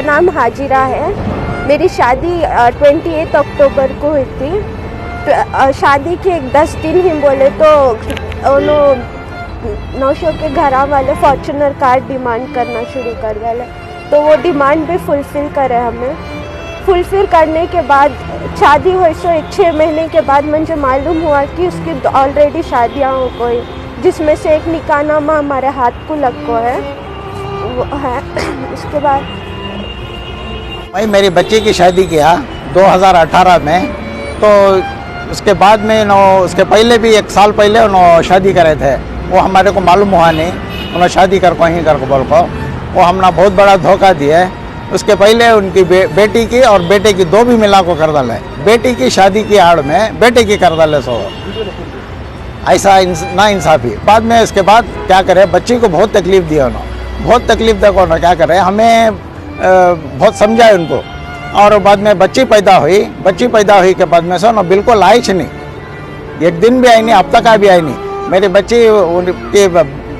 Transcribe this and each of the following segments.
मेरा नाम हाजिरा है। मेरी शादी 28 अक्टूबर को हुई थी। शादी के 10 दिन ही बोले तो नौशो के घर वाले फॉर्च्यूनर कार डिमांड करना शुरू कर डाले, तो वो डिमांड भी फुलफिल करे। हमें फुलफिल करने के बाद शादी हुई, सो 6 महीने के बाद मुझे मालूम हुआ कि उसकी ऑलरेडी शादियाँ हो गई, जिसमें से एक निकाहनामा हमारे हाथ को लग को है वो है। उसके बाद भाई मेरी बच्ची की शादी किया 2018 में, तो उसके बाद में उसके पहले भी 1 साल पहले उन्होंने शादी करे थे। वो हमारे को मालूम हुआ नहीं, उन्होंने शादी कर को ही कर को बोल को वो हमने बहुत बड़ा धोखा दिया। उसके पहले उनकी बेटी की और बेटे की 2 भी मिला को कर डाले। बेटी की शादी की आड़ में बेटे की कर डाले, सो ऐसा ना इंसाफी। बाद में इसके बाद क्या करे, बच्ची को बहुत तकलीफ दी उन्होंने, बहुत तकलीफ देखो ना क्या करे। हमें बहुत समझाए उनको, और बाद में बच्ची पैदा हुई के बाद में सो ना बिल्कुल आई नहीं, 1 दिन भी आई नहीं, हफ्ता का भी आई नहीं। मेरी बच्ची उनकी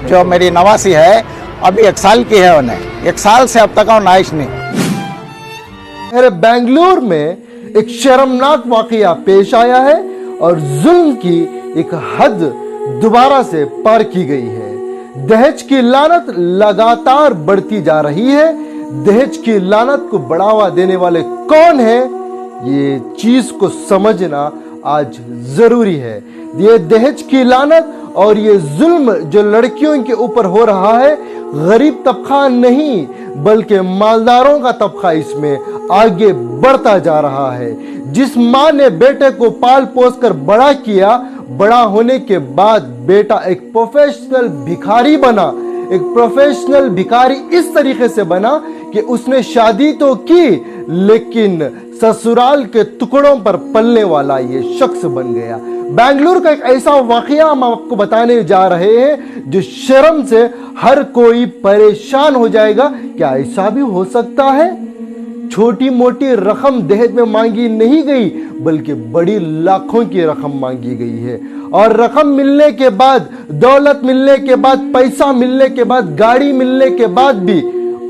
जो मेरी नवासी है अभी 1 साल की है, उन्हें 1 साल से अब तक आई नहीं। बेंगलुरु में एक शर्मनाक वाकया पेश आया है और जुल्म की एक हद दोबारा से पार की गई है। दहेज की लानत लगातार बढ़ती जा रही है। दहेज की लानत को बढ़ावा देने वाले कौन है, ये चीज को समझना आज जरूरी है। ये दहेज की लानत और ये जुल्म जो लड़कियों के ऊपर हो रहा है, गरीब तबका नहीं बल्कि मालदारों का तबका इसमें आगे बढ़ता जा रहा है। जिस मां ने बेटे को पाल पोस कर बड़ा किया, बड़ा होने के बाद बेटा एक प्रोफेशनल भिखारी बना। एक प्रोफेशनल भिखारी इस तरीके से बना कि उसने शादी तो की, लेकिन ससुराल के टुकड़ों पर पलने वाला ये शख्स बन गया। बेंगलुरु का एक ऐसा वाकया हम आपको बताने जा रहे हैं जो शर्म से हर कोई परेशान हो जाएगा। क्या ऐसा भी हो सकता है? छोटी मोटी रकम दहेज में मांगी नहीं गई, बल्कि बड़ी लाखों की रकम मांगी गई है। और रकम मिलने के बाद, दौलत मिलने के बाद, पैसा मिलने के बाद, गाड़ी मिलने के बाद भी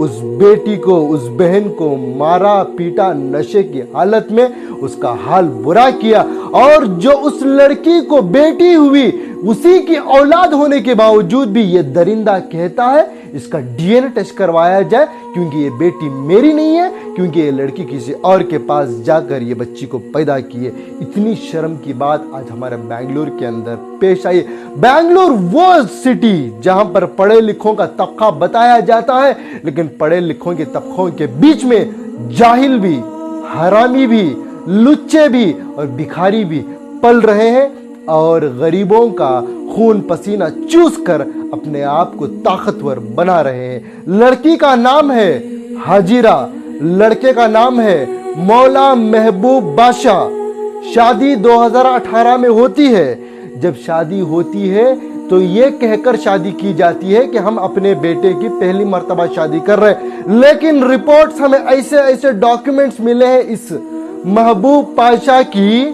उस बेटी को, उस बहन को मारा पीटा, नशे की हालत में उसका हाल बुरा किया। और जो उस लड़की को बेटी हुई, उसी की औलाद होने के बावजूद भी ये दरिंदा कहता है इसका डीएनए टेस्ट करवाया जाए, क्योंकि ये बेटी मेरी नहीं है, क्योंकि ये लड़की किसी और के पास जाकर ये बच्ची को पैदा की है। इतनी शर्म की बात आज हमारे बेंगलुरु के अंदर पेश आई। बेंगलुरु वो सिटी जहां पर पढ़े लिखों का तबका बताया जाता है, लेकिन पढ़े लिखों के तबकों के बीच में जाहिल भी, हरामी भी, लुच्चे भी और भिखारी भी पल रहे हैं और गरीबों का खून पसीना चूस कर अपने आप को ताकतवर बना रहे हैं। लड़की का नाम है हाजिरा, लड़के का नाम है मौला महबूब बादशाह। शादी 2018 में होती है। जब शादी होती है तो ये कहकर शादी की जाती है कि हम अपने बेटे की पहली मर्तबा शादी कर रहे हैं, लेकिन रिपोर्ट्स हमें ऐसे ऐसे डॉक्यूमेंट्स मिले हैं इस महबूब पाशा की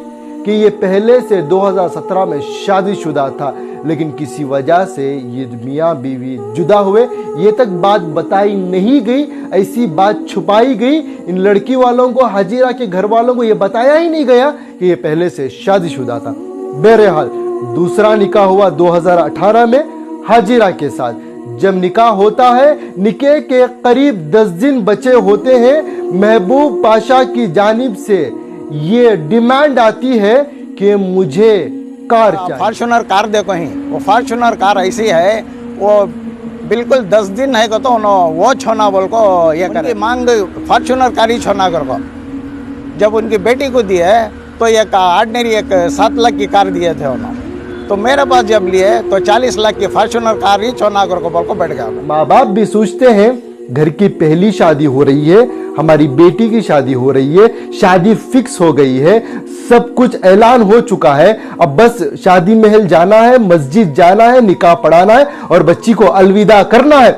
कि ये पहले से 2017 में शादीशुदा था, लेकिन किसी वजह से ये मियाँ बीवी जुदा हुए। ये तक बात बताई नहीं गई, ऐसी बात छुपाई गई। इन लड़की वालों को, हाजिरा के घर वालों को ये बताया ही नहीं गया कि ये पहले से शादीशुदा था। बहरहाल दूसरा निकाह हुआ 2018 में हाजिरा के साथ। जब निकाह होता है, निकाह के करीब 10 दिन बचे होते हैं, महबूब पाशा की जानिब से ये डिमांड आती है कि मुझे कार चाहिए। फॉर्च्यूनर कार देखो ही, वो फॉर्च्यूनर कार ऐसी है, वो बिल्कुल 10 दिन है को तो वो छोना बोल को ये करे मांग फॉर्च्यूनर कार ही छोना कर को। जब उनकी बेटी को दी है तो एक ऑर्डिनरी एक 7 लाख की कार दिए थे उन्होंने, तो मेरे पास जब लिए तो 40 लाख की फॉर्च्यूनर कार ही छोना कर को बोल को बैठ गया। माँ बाप भी सोचते हैं घर की पहली शादी हो रही है, हमारी बेटी की शादी हो रही है, शादी फिक्स हो गई है, सब कुछ ऐलान हो चुका है, अब बस शादी महल जाना है, मस्जिद जाना है, निकाह पढ़ाना है और बच्ची को अलविदा करना है।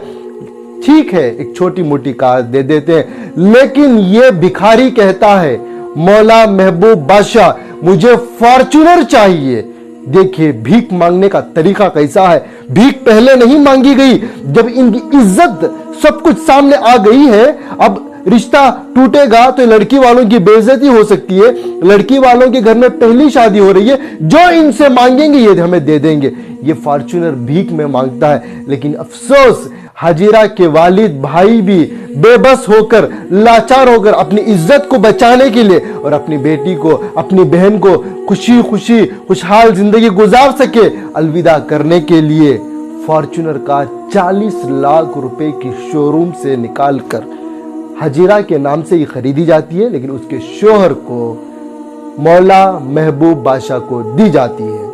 ठीक है, एक छोटी मोटी कार दे देते हैं, लेकिन ये भिखारी कहता है मौला महबूब बादशाह मुझे फॉर्च्यूनर चाहिए। देखिए भीख मांगने का तरीका कैसा है। भीख पहले नहीं मांगी गई, जब इनकी इज्जत सब कुछ सामने आ गई है, अब रिश्ता टूटेगा तो लड़की वालों की बेइज्जती हो सकती है। लड़की वालों के घर में पहली शादी हो रही है, जो इनसे मांगेंगे ये हमें दे देंगे। ये फॉर्च्यूनर भीख में मांगता है, लेकिन अफसोस हाजिरा के वालिद भाई भी बेबस होकर, लाचार होकर अपनी इज्जत को बचाने के लिए और अपनी बेटी को, अपनी बहन को खुशी खुशी खुशहाल जिंदगी गुजार सके, अलविदा करने के लिए फॉर्च्यूनर कार 40 लाख रुपए की शोरूम से निकालकर हाजिरा के नाम से ही खरीदी जाती है, लेकिन उसके शोहर को, मौला महबूब बादशाह को दी जाती है।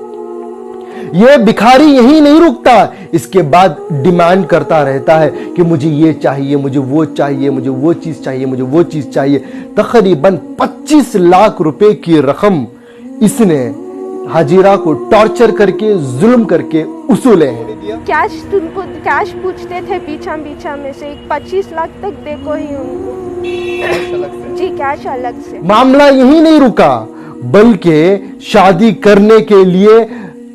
यह भिखारी यही नहीं रुकता, इसके बाद डिमांड करता रहता है कि मुझे ये चाहिए, मुझे वो चाहिए, मुझे वो चीज चाहिए, मुझे वो चीज चाहिए। तकरीबन 25 लाख रुपए की रकम इसने हाजिरा को टॉर्चर करके, जुल्म करके उसूले हैं। कैश, तुमको कैश पूछते थे बीचा बीचा में से 25 लाख तक देखो ही उनको जी, कैश अलग से। मामला यही नहीं रुका, बल्कि शादी करने के लिए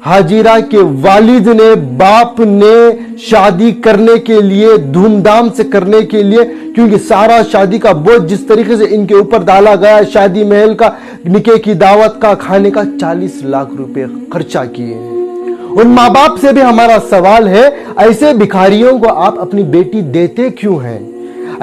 हाजिरा के वालिद ने, बाप ने शादी करने के लिए, धूमधाम से करने के लिए, क्योंकि सारा शादी का बोझ जिस तरीके से इनके ऊपर डाला गया, शादी महल का, निके की दावत का, खाने का 40 लाख रुपए खर्चा किए हैं। उन माँ बाप से भी हमारा सवाल है, ऐसे भिखारियों को आप अपनी बेटी देते क्यों हैं?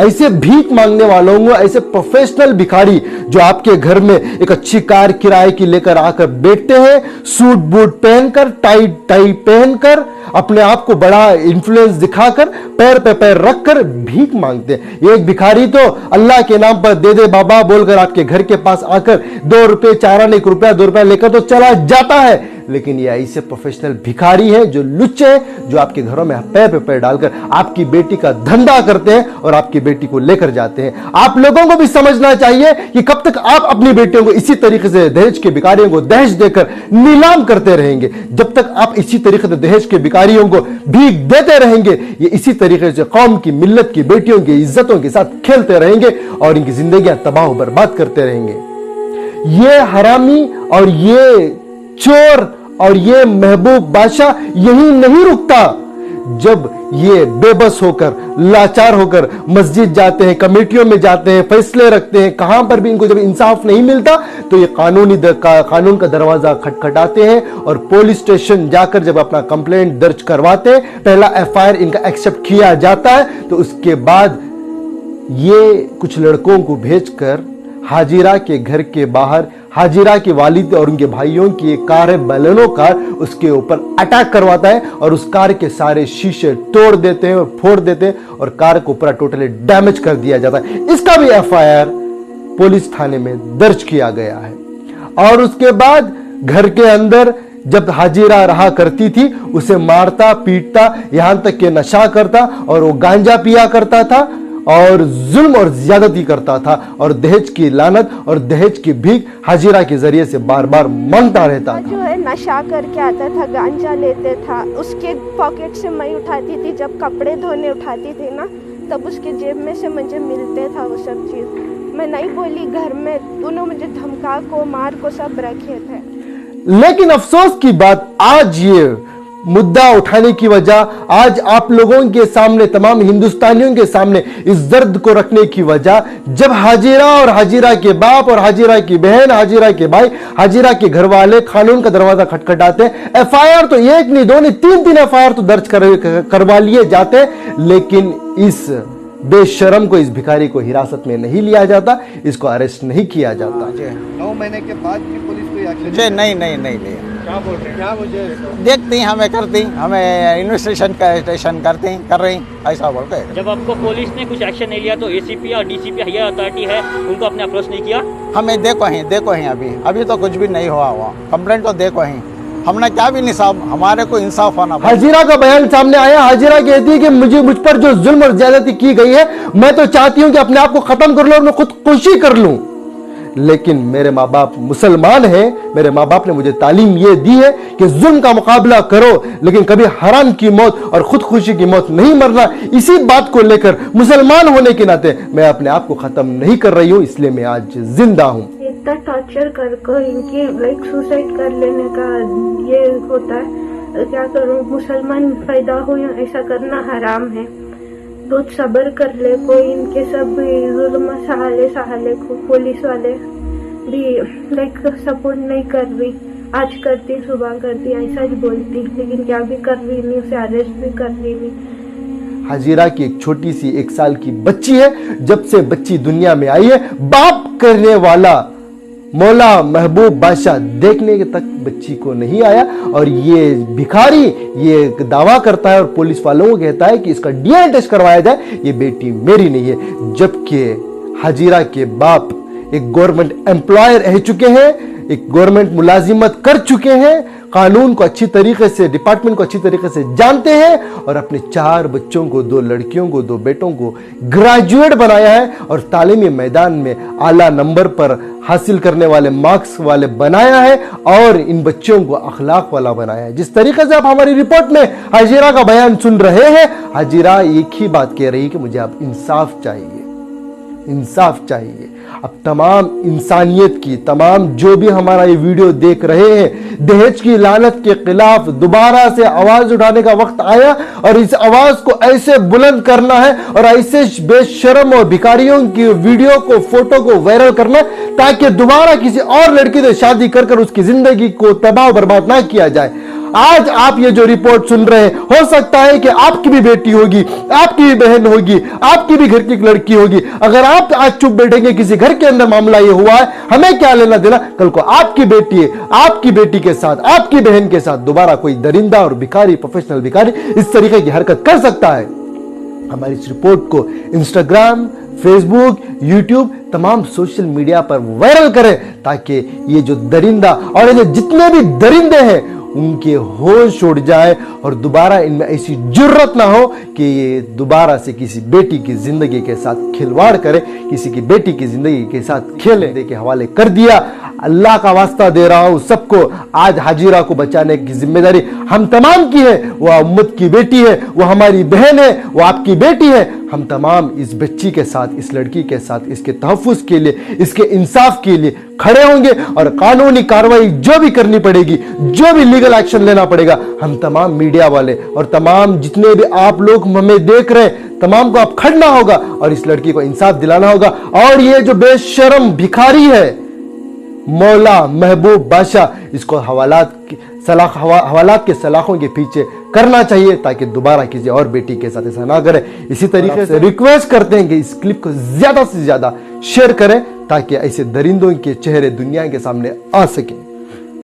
ऐसे भीख मांगने वालों को, ऐसे प्रोफेशनल भिखारी जो आपके घर में एक अच्छी कार किराए की लेकर आकर बैठते हैं, सूट बूट पहनकर, टाई पहनकर, अपने आप को बड़ा इन्फ्लुएंस दिखाकर, पैर पे पैर रखकर भीख मांगते हैं। ये एक भिखारी तो अल्लाह के नाम पर दे दे बाबा बोलकर आपके घर के पास आकर 2 रुपए, 4 आने, 1 रुपया, 2 रुपया लेकर तो चला जाता है, लेकिन ये ऐसे प्रोफेशनल भिखारी हैं जो लुच्चे हैं, जो आपके घरों में पैर पे पैर डालकर आपकी बेटी का धंधा करते हैं और आपकी बेटी को लेकर जाते हैं। आप लोगों को भी समझना चाहिए कि कब तक आप अपनी बेटियों को इसी तरीके से दहेज के भिखारियों को दहेज देकर नीलाम करते रहेंगे। जब तक आप इसी तरीके से दहेज के भिखारियों को भीख देते रहेंगे, ये इसी तरीके से कौम की, मिल्लत की बेटियों की इज्जतों के साथ खेलते रहेंगे और इनकी जिंदगियां तबाह बर्बाद करते रहेंगे। ये हरामी और ये चोर और ये महबूब बादशाह यही नहीं रुकता। जब ये बेबस होकर, लाचार होकर मस्जिद जाते हैं, कमेटियों में जाते हैं, फैसले रखते हैं, कहां पर भी इनको जब इंसाफ नहीं मिलता तो ये कानून का दरवाजा खटखटाते हैं और पुलिस स्टेशन जाकर जब अपना कंप्लेंट दर्ज करवाते हैं, पहला एफआईआर इनका एक्सेप्ट किया जाता है, तो उसके बाद ये कुछ लड़कों को भेजकर हाजिरा के घर के बाहर हाजिरा के वालिद और उनके भाइयों की एक कार है, बलेनो कार, उसके ऊपर अटैक करवाता है और उस कार के सारे शीशे तोड़ देते हैं और फोड़ देते हैं और कार को पूरा टोटली डैमेज कर दिया जाता है। इसका भी एफआईआर पुलिस थाने में दर्ज किया गया है। और उसके बाद घर के अंदर जब हाजिरा रहा करती थी, उसे मारता, पीटता, यहां तक के नशा करता और वो गांजा पिया करता था और जुल्म और ज्यादती करता था और दहेज की लानत और दहेज की भीख हाजिरा के जरिए से बार बार मांगता रहता था। जो है नशा करके आता था, गांजा लेते था, उसके पॉकेट से मैं उठाती थी, जब कपड़े धोने उठाती थी ना, तब उसके जेब में से मुझे मिलते था वो सब चीज। मैं नहीं बोली घर में, उन्होंने मुझे धमका को, मार को सब रखे थे। लेकिन अफसोस की बात, आज ये मुद्दा उठाने की वजह, आज आप लोगों के सामने, तमाम हिंदुस्तानियों के सामने इस दर्द को रखने की वजह, जब हाजिरा और हाजिरा के बाप और हाजिरा की बहन, हाजिरा के भाई, हाजिरा के घर वाले कानून का दरवाजा खटखटाते हैं, एफआईआर तो एक नहीं, 2 नहीं, 3 एफआईआर तो दर्ज करवा लिए जाते, लेकिन इस बेशरम को, इस भिखारी को हिरासत में नहीं लिया जाता, इसको अरेस्ट नहीं किया जाता। 9 महीने के बाद भी पुलिस कोई एक्शन जी नहीं लिया। क्या बोल रहे हैं? क्या मुझे देखती हैं, हमें करती, हमें इन्वेस्टिगेशन कर रही, ऐसा बोल के। जब आपको पुलिस ने कुछ एक्शन नहीं लिया तो एसीपी और डीसीपी हायर अथॉरिटी है, उनको आपने अप्रोच नहीं किया? हमें देखो ही अभी तो कुछ भी नहीं हुआ कंप्लेंट तो देखो ही, हमने क्या भी निसाब, हमारे को इंसाफ होना। हाजिरा का बयान सामने आया। हाजिरा कहती है कि मुझ पर जो जुल्म और ज्यादती की गई है, मैं तो चाहती हूं कि अपने आप को खत्म कर लूं और मैं खुदकुशी कर लूं, लेकिन मेरे माँ बाप मुसलमान हैं, मेरे माँ बाप ने मुझे तालीम ये दी है कि जुल्म का मुकाबला करो, लेकिन कभी हराम की मौत और खुदकुशी की मौत नहीं मरना। इसी बात को लेकर मुसलमान होने के नाते मैं अपने आप को खत्म नहीं कर रही हूँ, इसलिए मैं आज जिंदा हूँ। इतना टॉर्चर कर इनकी लाइक सुसाइड कर लेने का ये होता है, क्या करूँ, मुसलमान पैदा हो, ऐसा करना हराम है। तो सब्र कर ले, कोई इनके सब जुल्म सहाले को पुलिस वाले भी लाइक सपोर्ट नहीं कर रही। आज करती सुबह करती ऐसा ही बोलती, लेकिन क्या भी कर रही नहीं, उसे अरेस्ट भी कर रही नहीं। हाजिरा की एक छोटी सी 1 साल की बच्ची है। जब से बच्ची दुनिया में आई है, बाप करने वाला मौला महबूब बादशाह देखने के तक बच्ची को नहीं आया। और ये भिखारी ये दावा करता है और पुलिस वालों को कहता है कि इसका डीएनए टेस्ट करवाया जाए, ये बेटी मेरी नहीं है। जबकि हाजिरा के बाप एक गवर्नमेंट एम्प्लॉयर रह चुके हैं, एक गवर्नमेंट मुलाजिमत कर चुके हैं, कानून को अच्छी तरीके से, डिपार्टमेंट को अच्छी तरीके से जानते हैं और अपने 4 बच्चों को, 2 लड़कियों को, 2 बेटों को ग्रेजुएट बनाया है और तालीमी मैदान में आला नंबर पर हासिल करने वाले, मार्क्स वाले बनाया है और इन बच्चों को अखलाक वाला बनाया है। जिस तरीके से आप हमारी रिपोर्ट में हाजिरा का बयान सुन रहे हैं, हाजिरा एक ही बात कह रही है कि मुझे अब इंसाफ चाहिए, इंसाफ चाहिए। अब तमाम इंसानियत की, तमाम जो भी हमारा ये वीडियो देख रहे हैं, दहेज की लानत के खिलाफ दोबारा से आवाज उठाने का वक्त आया और इस आवाज को ऐसे बुलंद करना है और ऐसे बेशर्म और भिखारियों की वीडियो को, फोटो को वायरल करना है ताकि दोबारा किसी और लड़की से शादी कर उसकी जिंदगी को तबाह बर्बाद ना किया जाए। आज आप ये जो रिपोर्ट सुन रहे हैं, हो सकता है कि आपकी भी बेटी होगी, आपकी भी बहन होगी, आपकी भी घर की लड़की होगी। अगर आप आज चुप बैठेंगे, किसी घर के अंदर मामला ये हुआ है, हमें क्या लेना देना, कल को आपकी बेटी है, आपकी बेटी के साथ, आपकी बहन के साथ दोबारा कोई दरिंदा और भिखारी, प्रोफेशनल भिखारी इस तरीके की हरकत कर सकता है। हमारी इस रिपोर्ट को इंस्टाग्राम, फेसबुक, यूट्यूब, तमाम सोशल मीडिया पर वायरल करें ताकि ये जो दरिंदा और ये जितने भी दरिंदे हैं उनके होश उड़ जाए और दोबारा इनमें ऐसी जुर्रत ना हो कि ये दोबारा से किसी बेटी की जिंदगी के साथ खिलवाड़ करे, किसी की बेटी की जिंदगी के साथ खेले के हवाले कर दिया। अल्लाह का वास्ता दे रहा हूं सबको, आज हाजिरा को बचाने की जिम्मेदारी हम तमाम की है। वो उम्मत की बेटी है, वो हमारी बहन है, वो आपकी बेटी है। हम तमाम इस बच्ची के साथ, इस लड़की के साथ, इसके तहफ्फुज़ के लिए, इसके इंसाफ के लिए खड़े होंगे और कानूनी कार्रवाई जो भी करनी पड़ेगी, जो भी लीगल एक्शन लेना पड़ेगा, हम तमाम मीडिया वाले और तमाम जितने भी आप लोग हमें देख रहे हैं, तमाम को आप खड़ना होगा और इस लड़की को इंसाफ दिलाना होगा। और ये जो बेशर्म भिखारी है मौला महबूब बादशाह, इसको हवालात के सलाखों के पीछे करना चाहिए ताकि दोबारा किसी और बेटी के साथ ऐसा ना करें। इसी तरीके से रिक्वेस्ट करते हैं कि इस क्लिप को ज्यादा से ज्यादा शेयर करें ताकि ऐसे दरिंदों के चेहरे दुनिया के सामने आ सके।